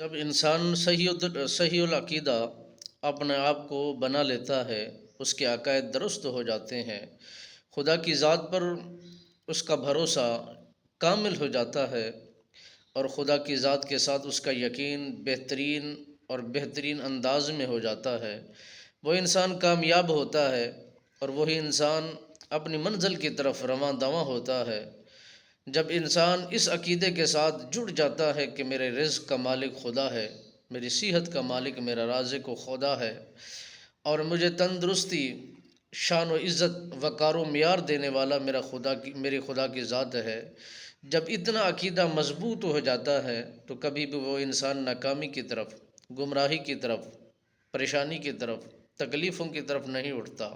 جب انسان صحیح العقیدہ اپنے آپ کو بنا لیتا ہے، اس کے عقائد درست ہو جاتے ہیں، خدا کی ذات پر اس کا بھروسہ کامل ہو جاتا ہے، اور خدا کی ذات کے ساتھ اس کا یقین بہترین اور بہترین انداز میں ہو جاتا ہے، وہ انسان کامیاب ہوتا ہے، اور وہی انسان اپنی منزل کی طرف رواں دواں ہوتا ہے۔ جب انسان اس عقیدے کے ساتھ جڑ جاتا ہے کہ میرے رزق کا مالک خدا ہے، میری صحت کا مالک میرا رازق و خدا ہے، اور مجھے تندرستی، شان و عزت، وقار و معیار دینے والا میرے خدا کی ذات ہے، جب اتنا عقیدہ مضبوط ہو جاتا ہے تو کبھی بھی وہ انسان ناکامی کی طرف، گمراہی کی طرف، پریشانی کی طرف، تکلیفوں کی طرف نہیں اٹھتا۔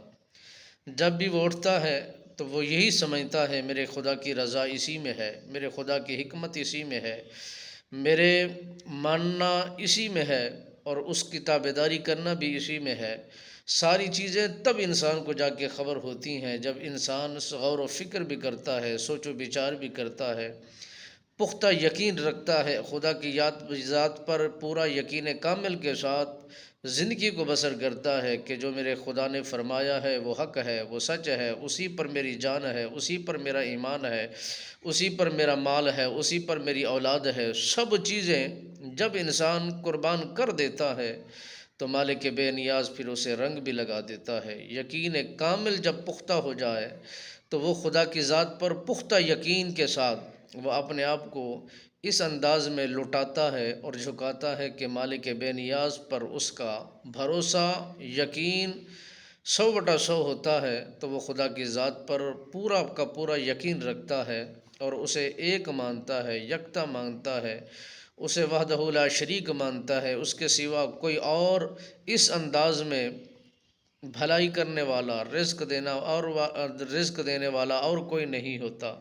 جب بھی وہ اٹھتا ہے تو وہ یہی سمجھتا ہے میرے خدا کی رضا اسی میں ہے، میرے خدا کی حکمت اسی میں ہے، میرے ماننا اسی میں ہے، اور اس کی تابعداری کرنا بھی اسی میں ہے۔ ساری چیزیں تب انسان کو جا کے خبر ہوتی ہیں جب انسان غور و فکر بھی کرتا ہے، سوچ و بچار بھی کرتا ہے، پختہ یقین رکھتا ہے، خدا کی ذات پر پورا یقین کامل کے ساتھ زندگی کو بسر کرتا ہے کہ جو میرے خدا نے فرمایا ہے وہ حق ہے، وہ سچ ہے، اسی پر میری جان ہے، اسی پر میرا ایمان ہے، اسی پر میرا مال ہے، اسی پر میری اولاد ہے۔ سب چیزیں جب انسان قربان کر دیتا ہے تو مالک بے نیاز پھر اسے رنگ بھی لگا دیتا ہے۔ یقین کامل جب پختہ ہو جائے تو وہ خدا کی ذات پر پختہ یقین کے ساتھ وہ اپنے آپ کو اس انداز میں لٹاتا ہے اور جھکاتا ہے کہ مالک بے نیاز پر اس کا بھروسہ، یقین 100/100 ہوتا ہے، تو وہ خدا کی ذات پر پورا کا پورا یقین رکھتا ہے اور اسے ایک مانتا ہے، یکتا مانتا ہے، اسے وحدہ لا شریک مانتا ہے، اس کے سوا کوئی اور اس انداز میں بھلائی کرنے والا، رزق دینے والا اور کوئی نہیں ہوتا۔